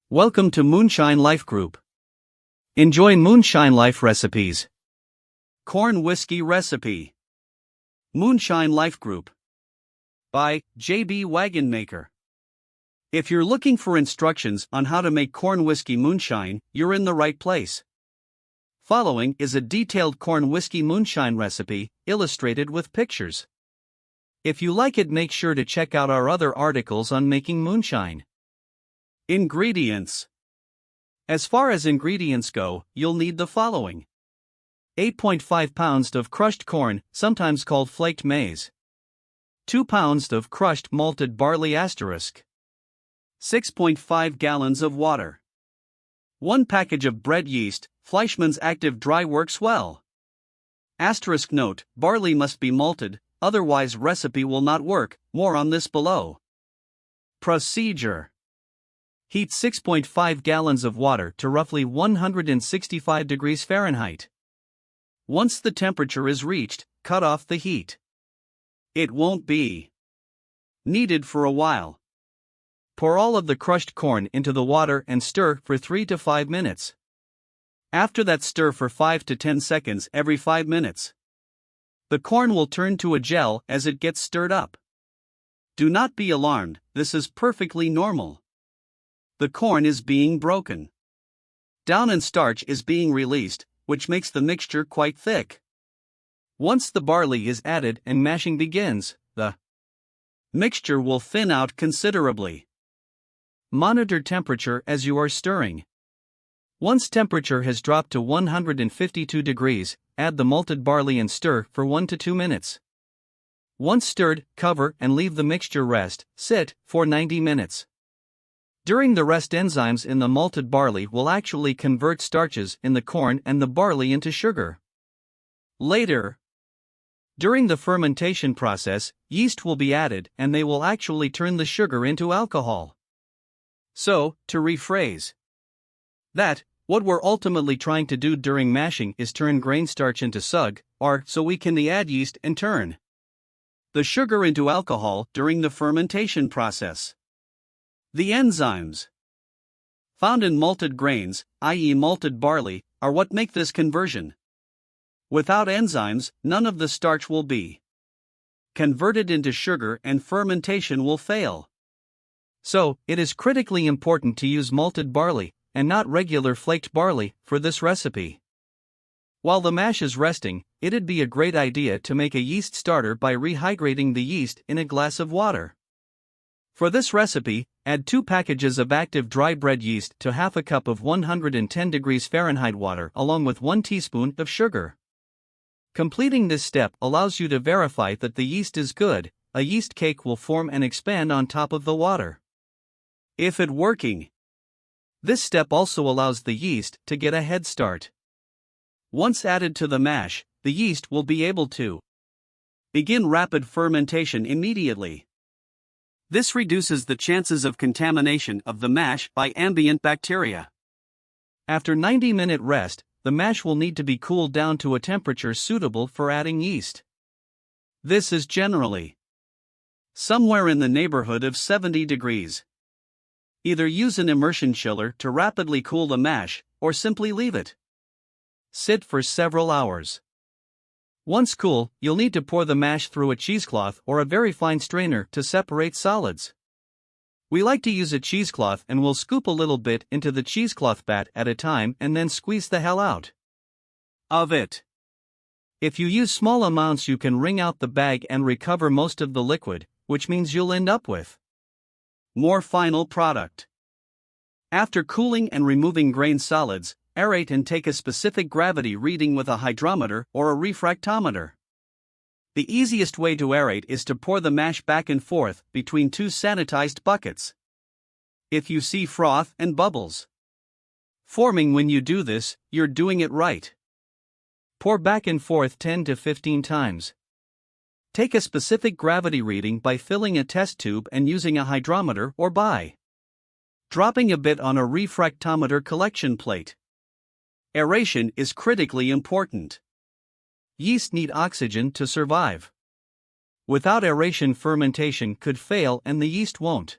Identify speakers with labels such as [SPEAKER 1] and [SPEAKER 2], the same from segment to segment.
[SPEAKER 1] Welcome to Moonshine Life Group. Enjoy Moonshine Life Recipes. Corn Whiskey Recipe. Moonshine Life Group. By J.B. Wagonmaker. If you're looking for instructions on how to make corn whiskey moonshine, you're in the right place. Following is a detailed corn whiskey moonshine recipe, illustrated with pictures. If you like it, make sure to check out our other articles on making moonshine. Ingredients. As far as ingredients go, you'll need the following: 8.5 pounds of crushed corn, sometimes called flaked maize. 2 pounds of crushed malted barley *. 6.5 gallons of water. 1 package of bread yeast, Fleischmann's Active Dry works well. Note: barley must be malted, otherwise recipe will not work, more on this below. Procedure. Heat 6.5 gallons of water to roughly 165 degrees Fahrenheit. Once the temperature is reached, cut off the heat. It won't be needed for a while. Pour all of the crushed corn into the water and stir for 3 to 5 minutes. After that, stir for 5 to 10 seconds every 5 minutes. The corn will turn to a gel as it gets stirred up. Do not be alarmed, this is perfectly normal. The corn is being broken down and starch is being released, which makes the mixture quite thick. Once the barley is added and mashing begins, the mixture will thin out considerably. Monitor temperature as you are stirring. Once temperature has dropped to 152 degrees, add the malted barley and stir for 1 to 2 minutes. Once stirred, cover and leave the mixture rest, sit, for 90 minutes. During the rest, enzymes in the malted barley will actually convert starches in the corn and the barley into sugar. Later, during the fermentation process, yeast will be added and they will actually turn the sugar into alcohol. So, to rephrase that, what we're ultimately trying to do during mashing is turn grain starch into sug, or so we can add yeast and turn the sugar into alcohol during the fermentation process. The enzymes found in malted grains, i.e. malted barley, are what make this conversion. Without enzymes, none of the starch will be converted into sugar and fermentation will fail. So, it is critically important to use malted barley, and not regular flaked barley, for this recipe. While the mash is resting, it'd be a great idea to make a yeast starter by rehydrating the yeast in a glass of water. For this recipe, add 2 packages of active dry bread yeast to half a cup of 110 degrees Fahrenheit water along with 1 teaspoon of sugar. Completing this step allows you to verify that the yeast is good. A yeast cake will form and expand on top of the water. If it working, this step also allows the yeast to get a head start. Once added to the mash, the yeast will be able to begin rapid fermentation immediately. This reduces the chances of contamination of the mash by ambient bacteria. After 90-minute rest, the mash will need to be cooled down to a temperature suitable for adding yeast. This is generally somewhere in the neighborhood of 70 degrees. Either use an immersion chiller to rapidly cool the mash, or simply leave it sit for several hours. Once cool, you'll need to pour the mash through a cheesecloth or a very fine strainer to separate solids. We like to use a cheesecloth and we'll scoop a little bit into the cheesecloth bat at a time and then squeeze the hell out of it. If you use small amounts, you can wring out the bag and recover most of the liquid, which means you'll end up with more final product. After cooling and removing grain solids, aerate and take a specific gravity reading with a hydrometer or a refractometer. The easiest way to aerate is to pour the mash back and forth between 2 sanitized buckets. If you see froth and bubbles forming when you do this, you're doing it right. Pour back and forth 10 to 15 times. Take a specific gravity reading by filling a test tube and using a hydrometer or by dropping a bit on a refractometer collection plate. Aeration is critically important. Yeast need oxygen to survive. Without aeration, fermentation could fail and the yeast won't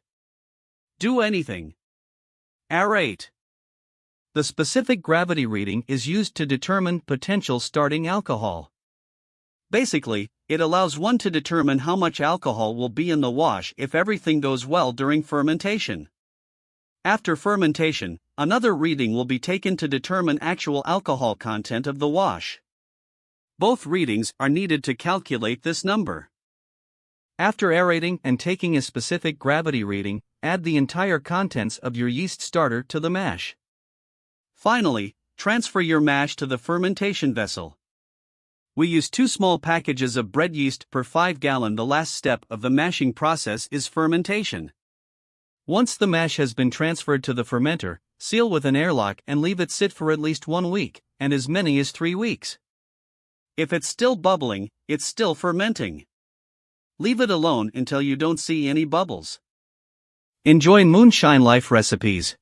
[SPEAKER 1] do anything. Aerate. The specific gravity reading is used to determine potential starting alcohol. Basically, it allows one to determine how much alcohol will be in the wash if everything goes well during fermentation. After fermentation, another reading will be taken to determine actual alcohol content of the wash. Both readings are needed to calculate this number. After aerating and taking a specific gravity reading, add the entire contents of your yeast starter to the mash. Finally, transfer your mash to the fermentation vessel. We use 2 small packages of bread yeast per 5 gallon. The last step of the mashing process is fermentation. Once the mash has been transferred to the fermenter, seal with an airlock and leave it sit for at least 1 week, and as many as 3 weeks. If it's still bubbling, it's still fermenting. Leave it alone until you don't see any bubbles. Enjoy Moonshine Life Recipes.